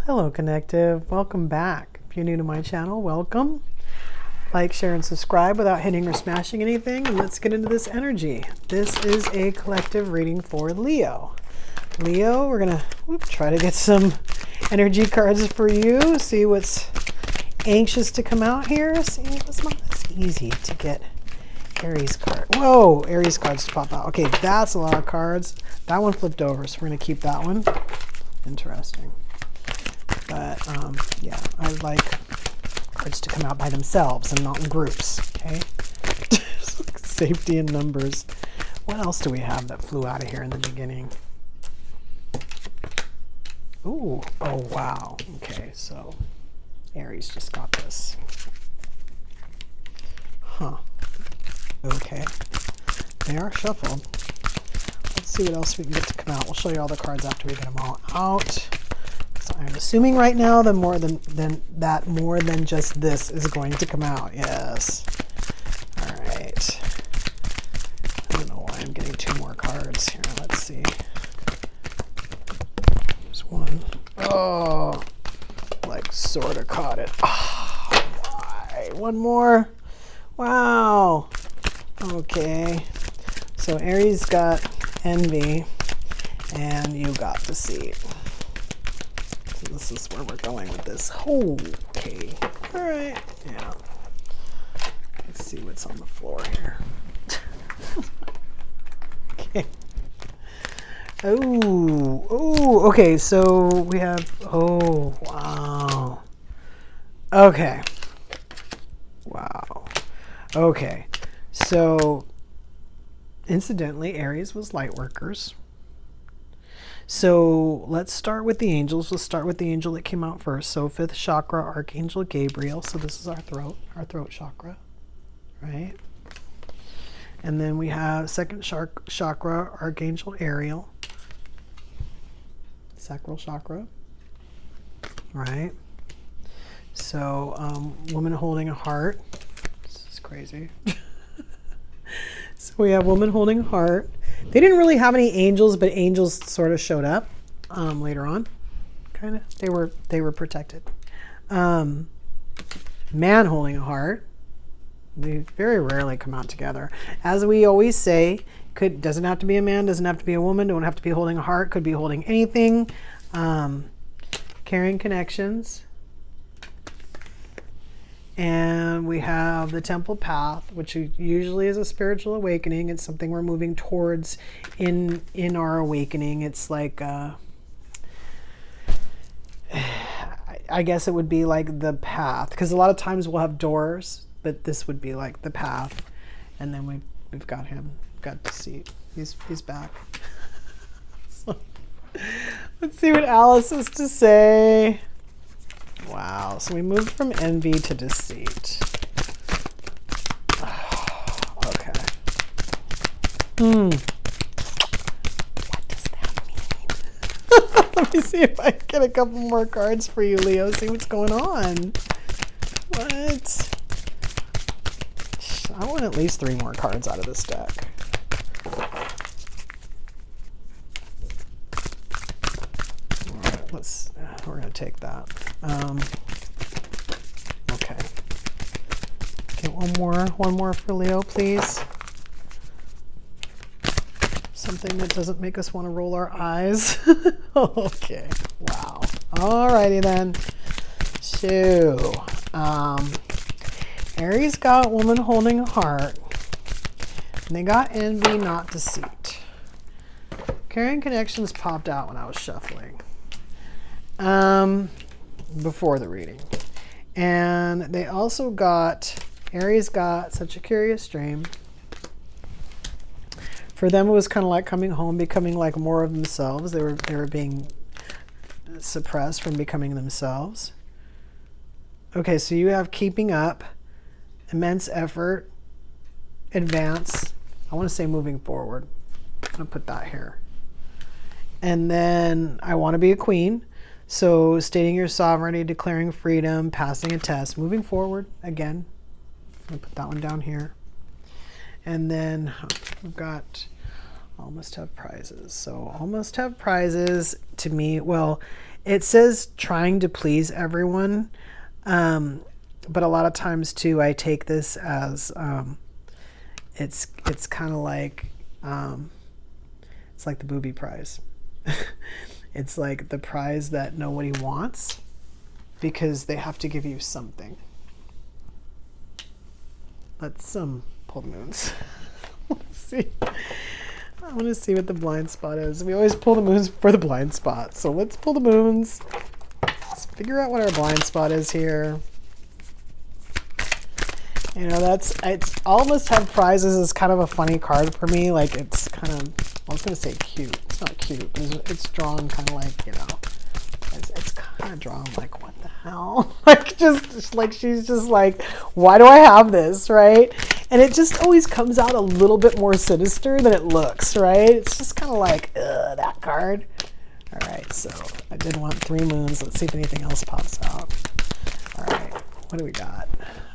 Hello, Connective. Welcome back. If you're new to my channel, welcome. Like, share, and subscribe without hitting or smashing anything. And let's get into this energy. This is a collective reading for Leo. Leo, we're going to try to get some energy cards for you. See what's anxious to come out here. See, it's not as easy to get Aries card. Whoa, Aries cards to pop out. Okay, that's a lot of cards. That one flipped over, so we're going to keep that one. Interesting. But yeah, I would like cards to come out by themselves and not in groups, okay? Safety in numbers. What else do we have that flew out of here in the beginning? Ooh, oh wow. Okay, so Aries just got this. Huh. Okay. They are shuffled. Let's see what else we can get to come out. We'll show you all the cards after we get them all out. So I'm assuming right now that more than just this is going to come out. Yes. All right. I don't know why I'm getting two more cards here. Let's see. There's one. Oh, like sort of caught it. Oh, why? One more. Wow. Okay. So Aries got envy, and you got deceit. This is where we're going with this. Oh, okay. All right. Yeah. Let's see what's on the floor here. Okay. Oh, okay. So we have, oh, wow. Okay. Wow. Okay. So, incidentally, Aries was Lightworkers. So let's start with the angels. Let's start with the angel that came out first. So 5th chakra, Archangel Gabriel. So this is our throat chakra, right? And then we have 2nd chakra, Archangel Ariel, sacral chakra, right? So woman holding a heart. This is crazy. So we have woman holding a heart. They didn't really have any angels, but angels sort of showed up later on. Kind of. They were protected. Man holding a heart. They very rarely come out together. As we always say, doesn't have to be a man, doesn't have to be a woman, don't have to be holding a heart, could be holding anything. Carrying connections. And we have the temple path, which usually is a spiritual awakening. It's something we're moving towards in our awakening. It's like, I guess it would be like the path, because a lot of times we'll have doors, but this would be like the path. And then we've got him, got deceit. He's back. So, let's see what Alice has to say. Wow, so we moved from envy to deceit. Okay. What does that mean? Let me see if I can get a couple more cards for you, Leo. See what's going on. What? I want at least 3 more cards out of this deck. All right, we're going to take that. Okay. Get one more for Leo, please. Something that doesn't make us want to roll our eyes. Okay. Wow. Alrighty then. So, Aries got woman holding a heart. And they got envy, not deceit. Carrying connections popped out when I was shuffling. Before the reading. And they also Aries got such a curious dream. For them, it was kind of like coming home, becoming like more of themselves. They were being suppressed from becoming themselves. Okay, so you have keeping up, immense effort, advance. I want to say moving forward. I'm going to put that here. And then I want to be a queen. So stating your sovereignty, declaring freedom, passing a test, moving forward again. I'm going to put that one down here. And then we've got all must have prizes. So all must have prizes to me. Well, It says trying to please everyone. But a lot of times too, I take this as it's kind of like it's like the booby prize. It's like the prize that nobody wants because they have to give you something. Let's pull the moons. Let's see. I want to see what the blind spot is. We always pull the moons for the blind spot. So let's pull the moons. Let's figure out what our blind spot is here. You know, it's almost have prizes as kind of a funny card for me. Like it's kind of, I was going to say cute. It's not cute. It's drawn kind of like, you know, it's kind of drawn like, what the hell? Like just like, she's just like, why do I have this, right? And it just always comes out a little bit more sinister than it looks, right? It's just kind of like, ugh, that card. All right, so I did want 3 moons. Let's see if anything else pops out. All right, what do we got?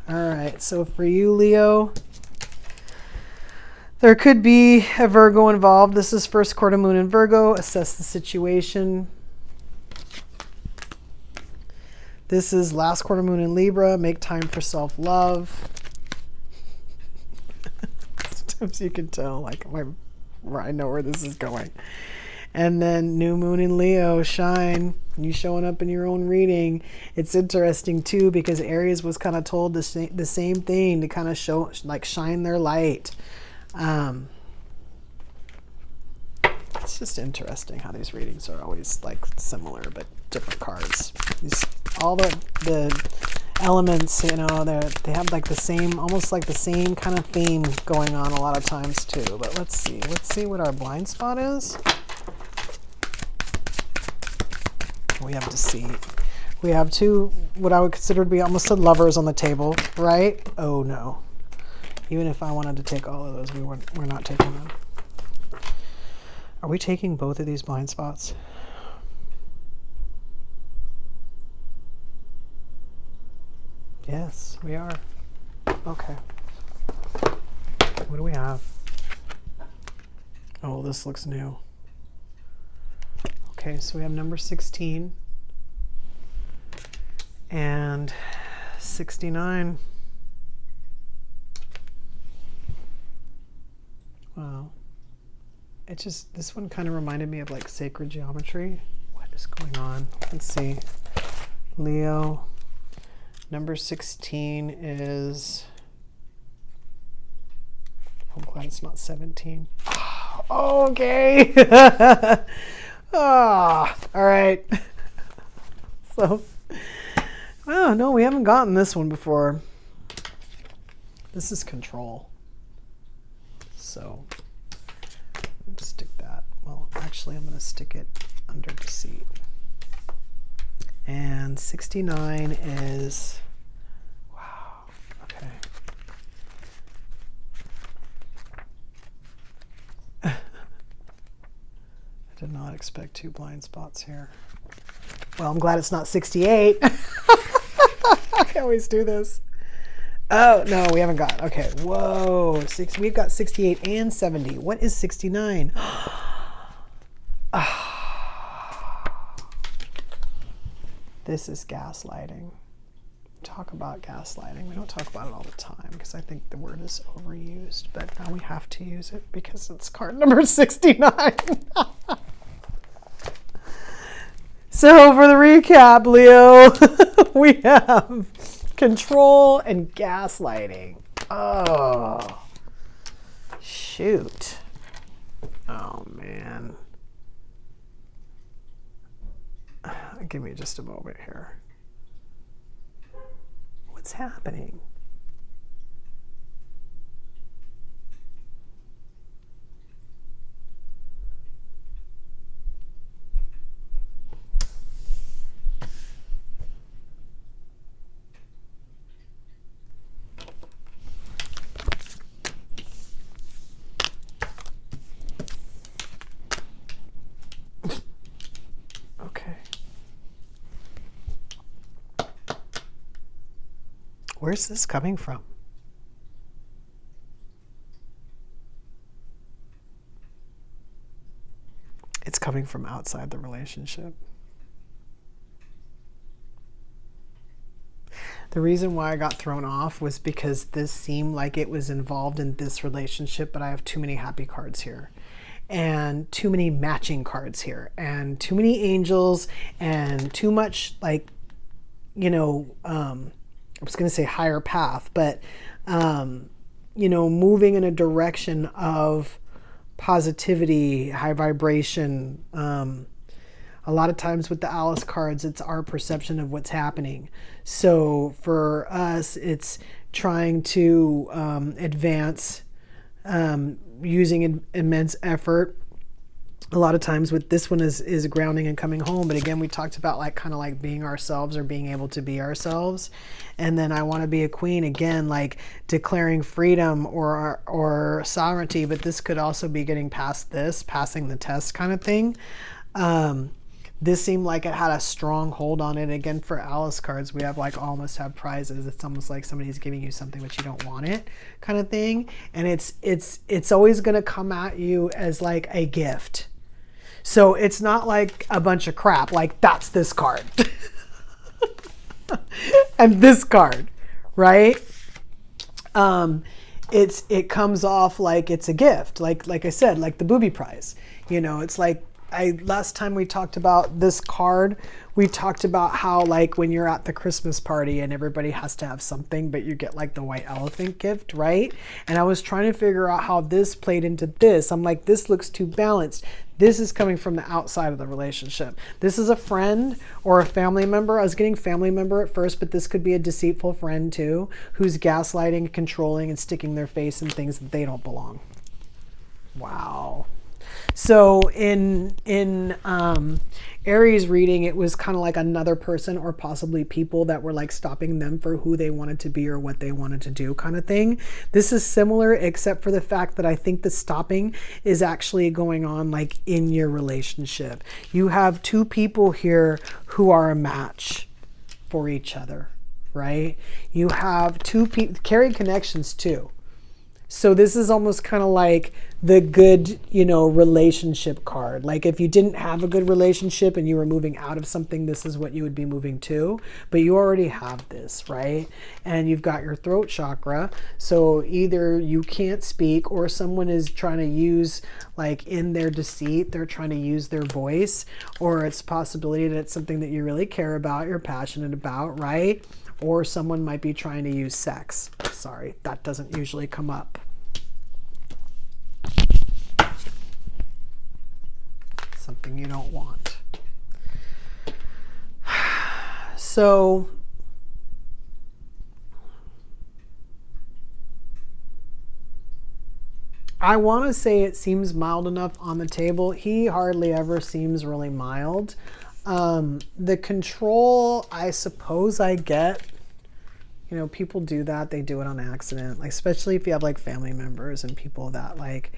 All right, so for you, Leo, there could be a Virgo involved. This is first quarter moon in Virgo. Assess the situation. This is last quarter moon in Libra. Make time for self-love. Sometimes you can tell, like, I know where this is going. And then new moon in Leo, shine. You showing up in your own reading. It's interesting too because Aries was kind of told the same thing, to kind of show, like, shine their light. It's just interesting how these readings are always like similar but different cards. All the elements, you know, they have like the same, almost like the same kind of theme going on a lot of times too. But let's see what our blind spot is. We have deceit. We have 2, what I would consider to be almost lovers on the table, right? Oh no. Even if I wanted to take all of those, we're not taking them. Are we taking both of these blind spots? Yes, we are. Okay. What do we have? Oh, this looks new. Okay, so we have number 16 and 69. Wow. It just, this one kind of reminded me of like sacred geometry. What is going on? Let's see. Leo, number 16 is, I'm glad it's not 17. Oh, okay. Ah, all right. So, oh no, we haven't gotten this one before. This is control. So, stick that. Well, actually, I'm going to stick it under deceit. And 69 is, wow, okay. I did not expect 2 blind spots here. Well, I'm glad it's not 68. I always do this. Oh, no, we haven't got, okay, whoa, we've got 68 and 70. What is 69? This is gaslighting. Talk about gaslighting. We don't talk about it all the time because I think the word is overused, but now we have to use it because it's card number 69. So for the recap, Leo, we have control and gaslighting. Oh, shoot. Oh, man. Give me just a moment here. What's happening? Where's this coming from? It's coming from outside the relationship. The reason why I got thrown off was because this seemed like it was involved in this relationship, but I have too many happy cards here and too many matching cards here and too many angels and too much like, you know, I was going to say higher path, but, you know, moving in a direction of positivity, high vibration. A lot of times with the Alice cards, it's our perception of what's happening. So for us, it's trying to advance using immense effort. A lot of times with this one is grounding and coming home. But again, we talked about like kind of like being ourselves or being able to be ourselves. And then I want to be a queen, again, like declaring freedom or sovereignty. But this could also be getting past this, passing the test kind of thing. This seemed like it had a strong hold on it. Again, for Alice cards, we have like almost have prizes. It's almost like somebody's giving you something but you don't want it kind of thing. And it's always going to come at you as like a gift. So it's not like a bunch of crap, like that's this card and this card, right? It comes off like it's a gift. Like I said, like the booby prize, you know, it's like, last time we talked about this card, we talked about how like when you're at the Christmas party and everybody has to have something, but you get like the white elephant gift, right? And I was trying to figure out how this played into this. I'm like, this looks too balanced. This is coming from the outside of the relationship. This is a friend or a family member. I was getting family member at first, but this could be a deceitful friend too, who's gaslighting, controlling, and sticking their face in things that they don't belong. Wow. So in Aries reading, it was kind of like another person or possibly people that were like stopping them for who they wanted to be or what they wanted to do kind of thing. This is similar, except for the fact that I think the stopping is actually going on like in your relationship. You have two people here who are a match for each other, right? You have two people carry connections too. So this is almost kind of like the good, you know, relationship card. Like if you didn't have a good relationship and you were moving out of something, this is what you would be moving to. But you already have this, right? And you've got your throat chakra. So either you can't speak or someone is trying to use, like in their deceit, they're trying to use their voice, or it's a possibility that it's something that you really care about, you're passionate about, right? Or someone might be trying to use sex. Sorry, that doesn't usually come up. Something you don't want. So I want to say it seems mild enough on the table. He hardly ever seems really mild. The control, I suppose I get, you know, people do that. They do it on accident, like, especially if you have like family members and people that like,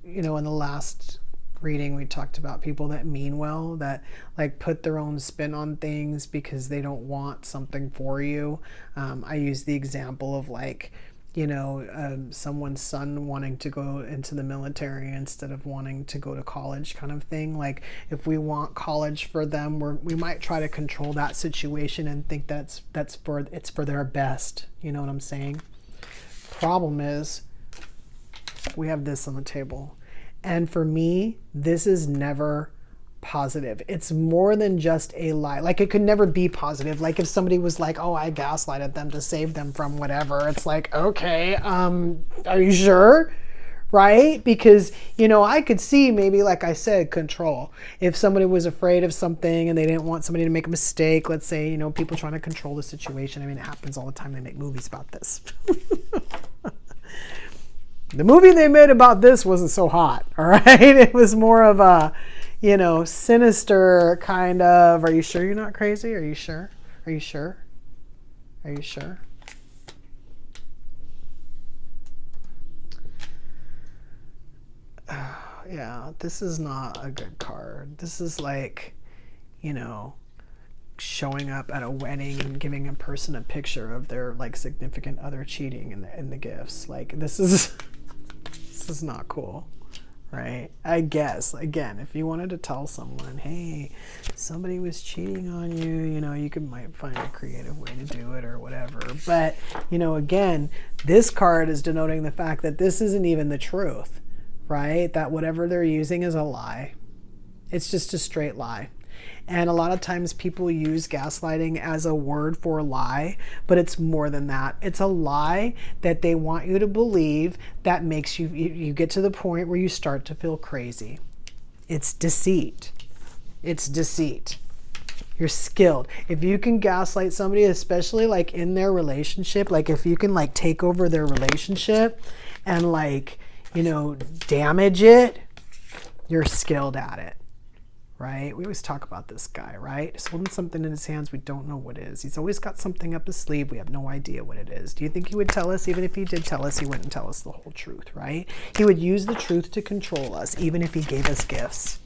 you know, in the last reading, we talked about people that mean well, that like put their own spin on things because they don't want something for you. I use the example of like, you know, someone's son wanting to go into the military instead of wanting to go to college kind of thing. Like if we want college for them, we might try to control that situation and think it's for their best. You know what I'm saying? Problem is, we have this on the table. And for me, this is never positive. It's more than just a lie. Like it could never be positive. Like if somebody was like, oh, I gaslighted them to save them from whatever. It's like, okay, are you sure? Right? Because, you know, I could see maybe, like I said, control. If somebody was afraid of something and they didn't want somebody to make a mistake, let's say, you know, people trying to control the situation. I mean, it happens all the time. They make movies about this. The movie they made about this wasn't so hot, all right? It was more of a, you know, sinister kind of, are you sure you're not crazy? Are you sure? Are you sure? Are you sure? Yeah, this is not a good card. This is like, you know, showing up at a wedding and giving a person a picture of their like significant other cheating in the gifts. Like this is not cool, right? I guess, again, if you wanted to tell someone, hey, somebody was cheating on you, you know, you might find a creative way to do it or whatever. But, you know, again, this card is denoting the fact that this isn't even the truth, right? That whatever they're using is a lie. It's just a straight lie. And a lot of times people use gaslighting as a word for lie, but it's more than that. It's a lie that they want you to believe that makes you get to the point where you start to feel crazy. It's deceit. It's deceit. You're skilled. If you can gaslight somebody, especially like in their relationship, like if you can like take over their relationship and like, you know, damage it, you're skilled at it. Right? We always talk about this guy, right? He's holding something in his hands. We don't know what it is. He's always got something up his sleeve. We have no idea what it is. Do you think he would tell us? Even if he did tell us, he wouldn't tell us the whole truth, right? He would use the truth to control us, even if he gave us gifts.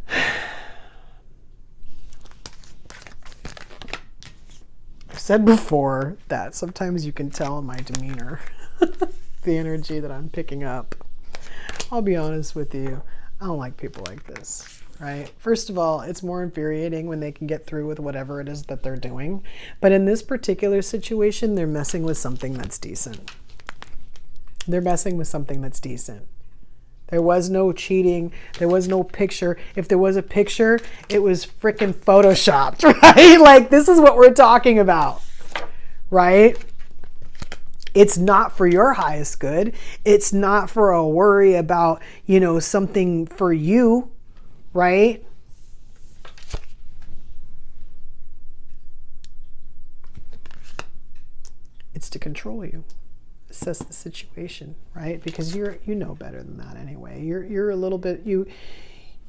I've said before that sometimes you can tell in my demeanor the energy that I'm picking up. I'll be honest with you. I don't like people like this, right? First of all, it's more infuriating when they can get through with whatever it is that they're doing. But in this particular situation, they're messing with something that's decent. They're messing with something that's decent. There was no cheating. There was no picture. If there was a picture, it was freaking photoshopped, right? Like, this is what we're talking about, right? It's not for your highest good. It's not for a worry about, you know, something for you, right? It's to control you, assess the situation, right? Because you know better than that anyway. You're a little bit,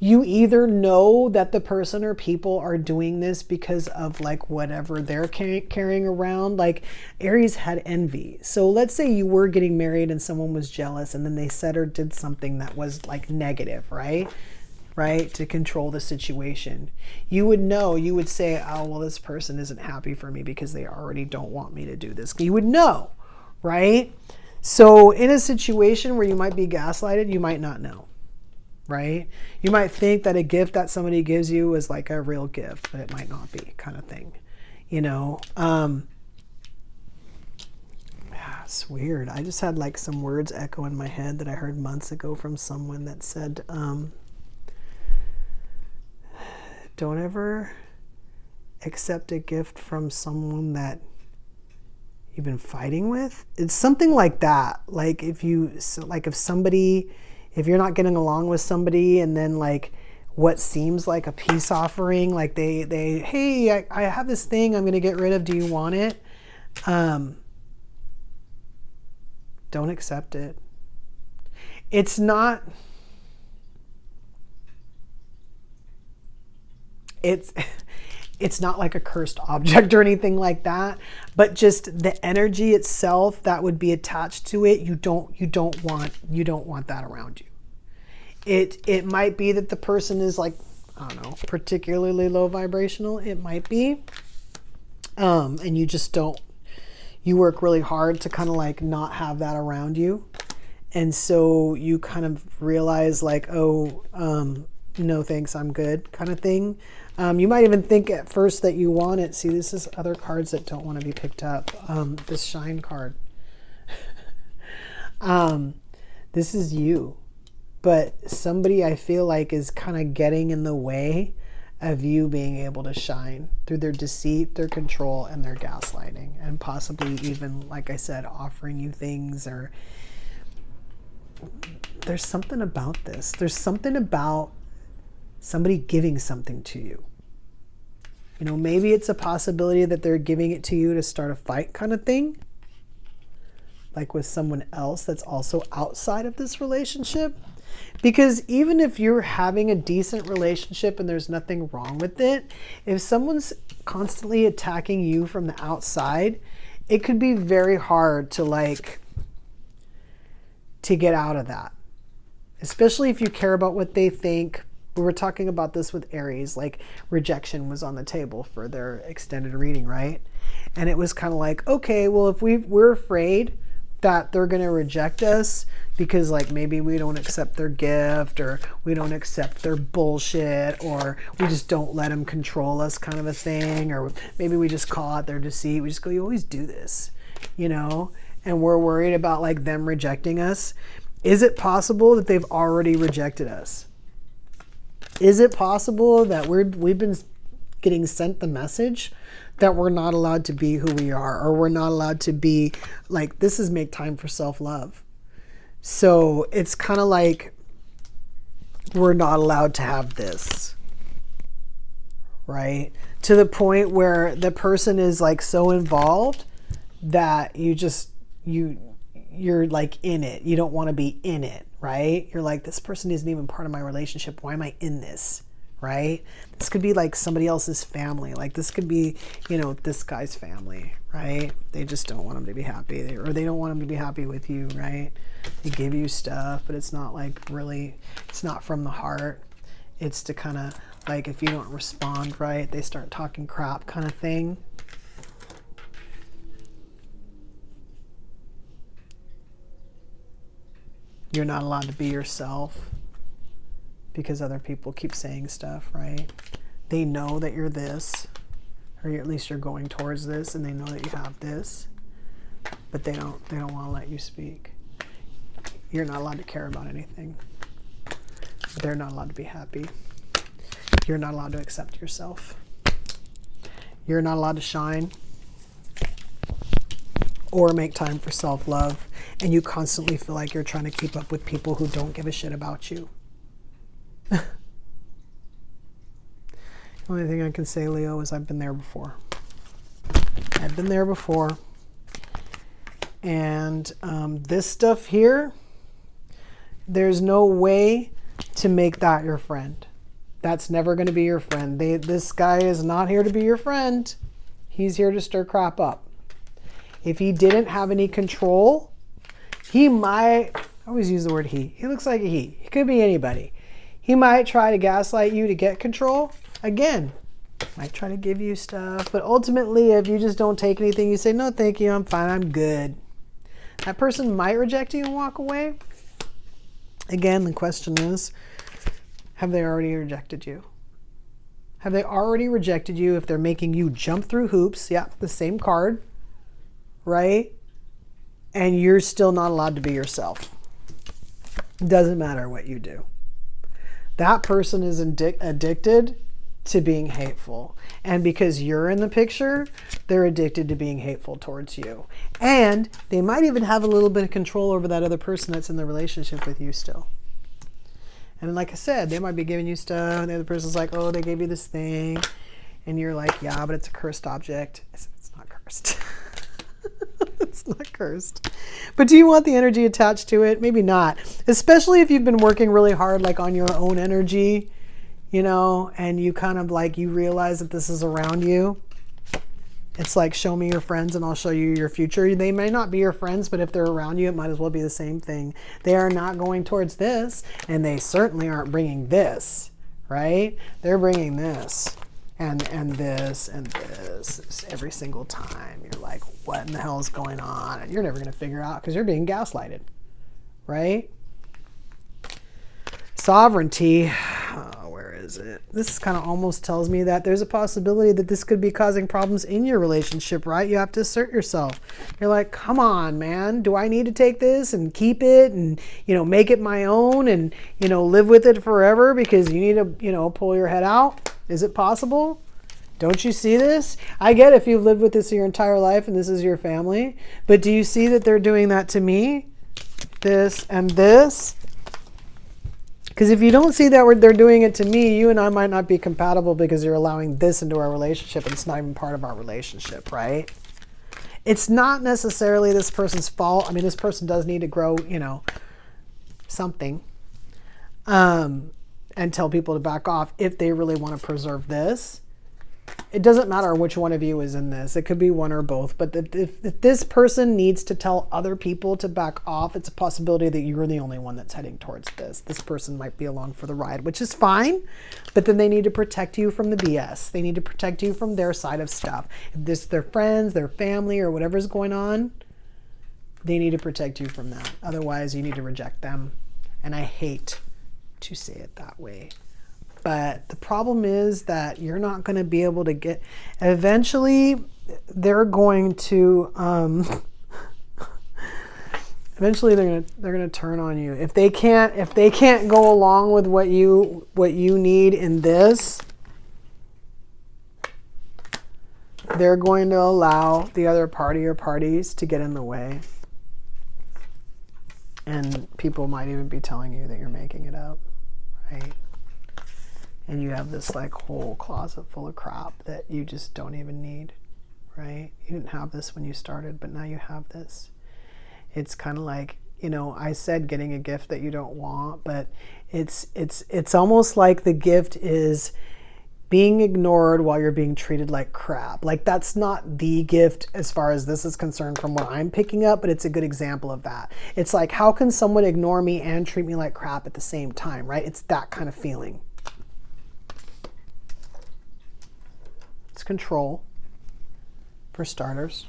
you either know that the person or people are doing this because of like whatever they're carrying around. Like Aries had envy. So let's say you were getting married and someone was jealous and then they said or did something that was like negative, right? Right? To control the situation. You would know, you would say, oh, well, this person isn't happy for me because they already don't want me to do this. You would know, right? So in a situation where you might be gaslighted, you might not know. Right? You might think that a gift that somebody gives you is like a real gift, but it might not be, kind of thing. You know, it's weird. I just had like some words echo in my head that I heard months ago from someone that said, don't ever accept a gift from someone that you've been fighting with. It's something like that. Like if you're not getting along with somebody and then like what seems like a peace offering, like they hey, I have this thing I'm going to get rid of. Do you want it? Don't accept it. It's not, it's not like a cursed object or anything like that, but just the energy itself that would be attached to it, you don't want that around you. It might be that the person is like, I don't know, particularly low vibrational. It might be. And you just don't, you work really hard to kind of like not have that around you. And so you kind of realize like, oh, no thanks, I'm good, kind of thing. You might even think at first that you want it. See, this is other cards that don't want to be picked up. This shine card. This is you. But somebody I feel like is kind of getting in the way of you being able to shine through their deceit, their control, and their gaslighting. And possibly even, like I said, offering you things, or there's something about this. There's something about somebody giving something to you. You know, maybe it's a possibility that they're giving it to you to start a fight kind of thing. Like with someone else that's also outside of this relationship. Because even if you're having a decent relationship and there's nothing wrong with it, if someone's constantly attacking you from the outside, it could be very hard to get out of that. Especially if you care about what they think. We were talking about this with Aries, like rejection was on the table for their extended reading, right? And it was kind of like, okay, well, if we're afraid that they're going to reject us because like maybe we don't accept their gift, or we don't accept their bullshit, or we just don't let them control us, kind of a thing, or maybe we just call out their deceit. We just go, you always do this, you know, and we're worried about like them rejecting us. Is it possible that they've already rejected us? Is it possible that we've been getting sent the message that we're not allowed to be who we are, or we're not allowed to be like, this is make time for self-love. So it's kind of like we're not allowed to have this, right? To the point where the person is like so involved that you're like in it. You don't want to be in it, right? You're like, this person isn't even part of my relationship. Why am I in this? Right? This could be like somebody else's family. Like this could be, you know, this guy's family, right? They just don't want him to be happy, or they don't want him to be happy with you, right? They give you stuff, but it's not like really, it's not from the heart. It's to kind of like, if you don't respond right, they start talking crap, kind of thing. You're not allowed to be yourself because other people keep saying stuff, right? They know that you're this, or at least you're going towards this, and they know that you have this, but they don't want to let you speak. You're not allowed to care about anything. They're not allowed to be happy. You're not allowed to accept yourself. You're not allowed to shine or make time for self-love, and you constantly feel like you're trying to keep up with people who don't give a shit about you. The only thing I can say, Leo, is I've been there before. I've been there before. And this stuff here, there's no way to make that your friend. That's never going to be your friend. This guy is not here to be your friend. He's here to stir crap up. If he didn't have any control, he might, I always use the word he. He looks like a he. He could be anybody. He might try to gaslight you to get control. Again, might try to give you stuff. But ultimately, if you just don't take anything, you say, no, thank you, I'm fine, I'm good. That person might reject you and walk away. Again, the question is, have they already rejected you? Have they already rejected you if they're making you jump through hoops? Yeah, the same card, right? And you're still not allowed to be yourself. It doesn't matter what you do. That person is addicted to being hateful. And because you're in the picture, they're addicted to being hateful towards you. And they might even have a little bit of control over that other person that's in the relationship with you still. And like I said, they might be giving you stuff, and the other person's like, oh, they gave you this thing. And you're like, yeah, but it's a cursed object. It's not cursed. It's not cursed. But do you want the energy attached to it? Maybe not. Especially if you've been working really hard, like on your own energy, you know, and you kind of like, you realize that this is around you. It's like, show me your friends and I'll show you your future. They may not be your friends, but if they're around you, it might as well be the same thing. They are not going towards this, and they certainly aren't bringing this, right? They're bringing this. And this and this every single time. You're like, what in the hell is going on? And you're never going to figure out because you're being gaslighted, right? Sovereignty. Oh, where is it? This kind of almost tells me that there's a possibility that this could be causing problems in your relationship, right? You have to assert yourself. You're like, come on, man. Do I need to take this and keep it and, you know, make it my own and, you know, live with it forever because you need to, you know, pull your head out? Is it possible? Don't you see this? I get if you've lived with this your entire life and this is your family, but do you see that they're doing that to me? This and this? Because if you don't see that they're doing it to me, you and I might not be compatible because you're allowing this into our relationship and it's not even part of our relationship, right? It's not necessarily this person's fault. I mean, this person does need to grow, you know, something. And tell people to back off if they really want to preserve this. It doesn't matter which one of you is in this. It could be one or both. But if this person needs to tell other people to back off, it's a possibility that you're the only one that's heading towards this. This person might be along for the ride, which is fine. But then they need to protect you from the BS. They need to protect you from their side of stuff. If this is their friends, their family, or whatever's going on, They need to protect you from that. Otherwise, you need to reject them. And I hate to say it that way. But the problem is that you're not going to be able to get... Eventually, they're going to... eventually, they're gonna turn on you. If they can't go along with what you need in this, they're going to allow the other party or parties to get in the way. And people might even be telling you that you're making it up, right? And you have this like whole closet full of crap that you just don't even need, right? You didn't have this when you started, but now you have this. It's kind of like, you know, I said getting a gift that you don't want, but it's almost like the gift is being ignored while you're being treated like crap. Like that's not the gift as far as this is concerned from what I'm picking up, but it's a good example of that. It's like, how can someone ignore me and treat me like crap at the same time, right? It's that kind of feeling. It's control, for starters.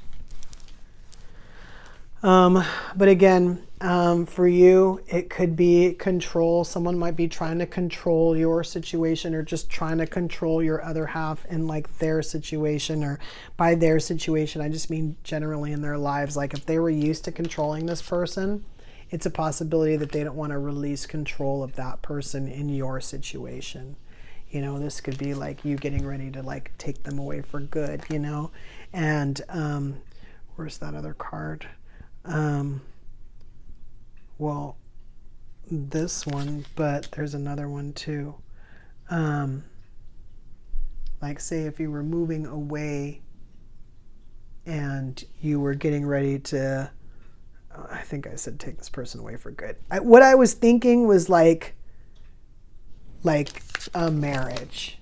But again, for you, it could be control. Someone might be trying to control your situation, or just trying to control your other half in like their situation. Or by their situation, I just mean generally in their lives. Like if they were used to controlling this person, it's a possibility that they don't want to release control of that person in your situation. You know, this could be like you getting ready to like take them away for good, you know. And where's that other card? Well, this one, but there's another one too. Like say if you were moving away and you were getting ready to, I think I said take this person away for good. What I was thinking was like a marriage,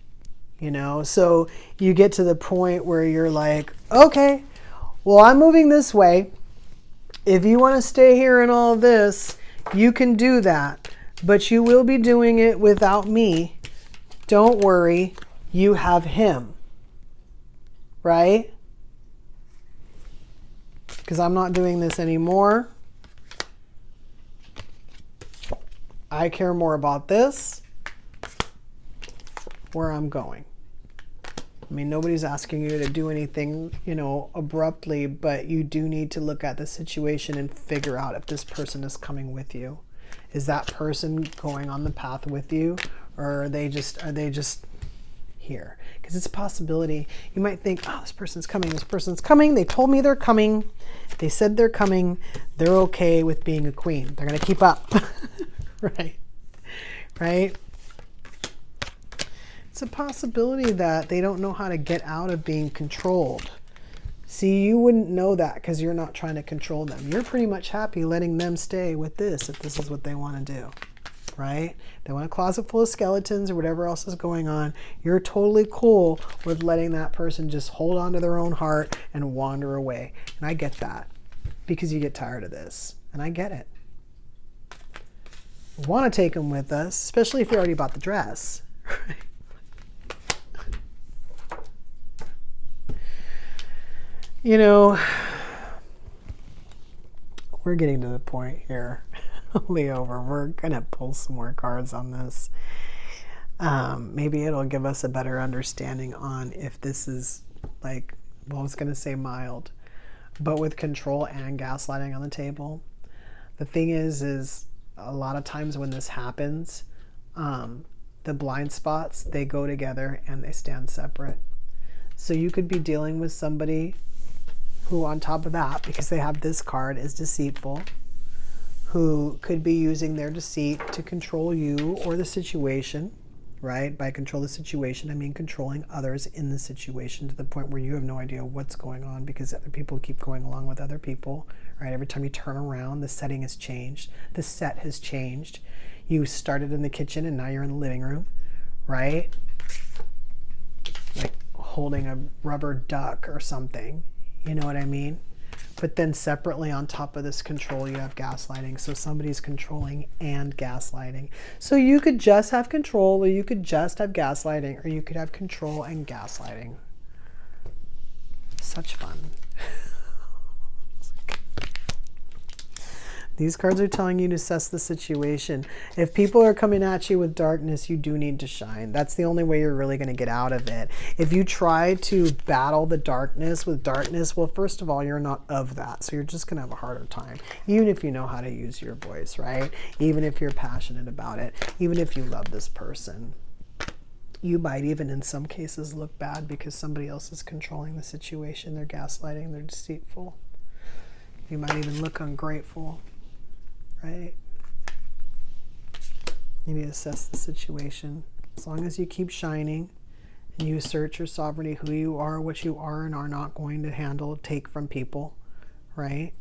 you know? So you get to the point where you're like, okay, well, I'm moving this way. If you want to stay here and all this, you can do that, but you will be doing it without me. Don't worry, you have him, right? Because I'm not doing this anymore. I care more about this, where I'm going. I mean, nobody's asking you to do anything, you know, abruptly, but you do need to look at the situation and figure out if this person is coming with you. Is that person going on the path with you, or are they just here? Because it's a possibility. You might think, oh, this person's coming. They told me they're coming. They said they're coming. They're okay with being a queen. They're going to keep up. Right? Right? It's a possibility that they don't know how to get out of being controlled. See, you wouldn't know that because you're not trying to control them. You're pretty much happy letting them stay with this if this is what they want to do, right? They want a closet full of skeletons or whatever else is going on. You're totally cool with letting that person just hold on to their own heart and wander away. And I get that because you get tired of this. And I get it. We want to take them with us, especially if you already bought the dress, right? You know, we're getting to the point here, Leo, where we're going to pull some more cards on this. Maybe it'll give us a better understanding on if this is like, well, I was going to say mild, but with control and gaslighting on the table. The thing is a lot of times when this happens, the blind spots, they go together and they stand separate. So you could be dealing with somebody who on top of that, because they have this card, is deceitful, who could be using their deceit to control you or the situation, right? By control the situation, I mean controlling others in the situation to the point where you have no idea what's going on because other people keep going along with other people, right? Every time you turn around, the setting has changed. The set has changed. You started in the kitchen and now you're in the living room, right? Like holding a rubber duck or something. You know what I mean? But then separately on top of this control, you have gaslighting. So somebody's controlling and gaslighting. So you could just have control, or you could just have gaslighting, or you could have control and gaslighting. Such fun. These cards are telling you to assess the situation. If people are coming at you with darkness, you do need to shine. That's the only way you're really going to get out of it. If you try to battle the darkness with darkness, well, first of all, you're not of that. So you're just going to have a harder time, even if you know how to use your voice, right? Even if you're passionate about it, even if you love this person. You might even in some cases look bad because somebody else is controlling the situation. They're gaslighting, they're deceitful. You might even look ungrateful. Right? You need to assess the situation. As long as you keep shining and you assert your sovereignty, who you are, what you are and are not going to handle, take from people, right?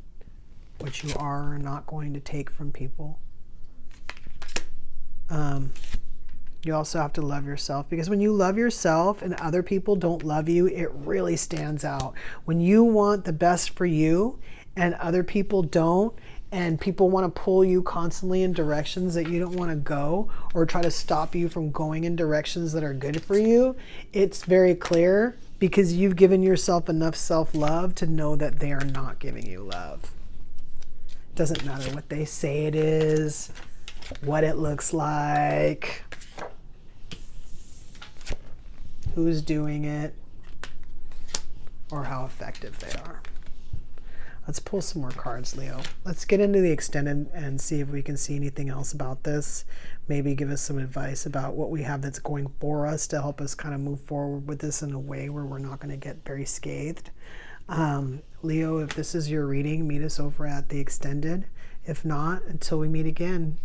What you are not going to take from people. You also have to love yourself, because when you love yourself and other people don't love you, it really stands out. When you want the best for you and other people don't, and people want to pull you constantly in directions that you don't want to go, or try to stop you from going in directions that are good for you, it's very clear, because you've given yourself enough self-love to know that they are not giving you love. It doesn't matter what they say it is, what it looks like, who's doing it, or how effective they are. Let's pull some more cards, Leo. Let's get into the extended and see if we can see anything else about this. Maybe give us some advice about what we have that's going for us to help us kind of move forward with this in a way where we're not going to get very scathed. Leo, if this is your reading, meet us over at the extended. If not, until we meet again,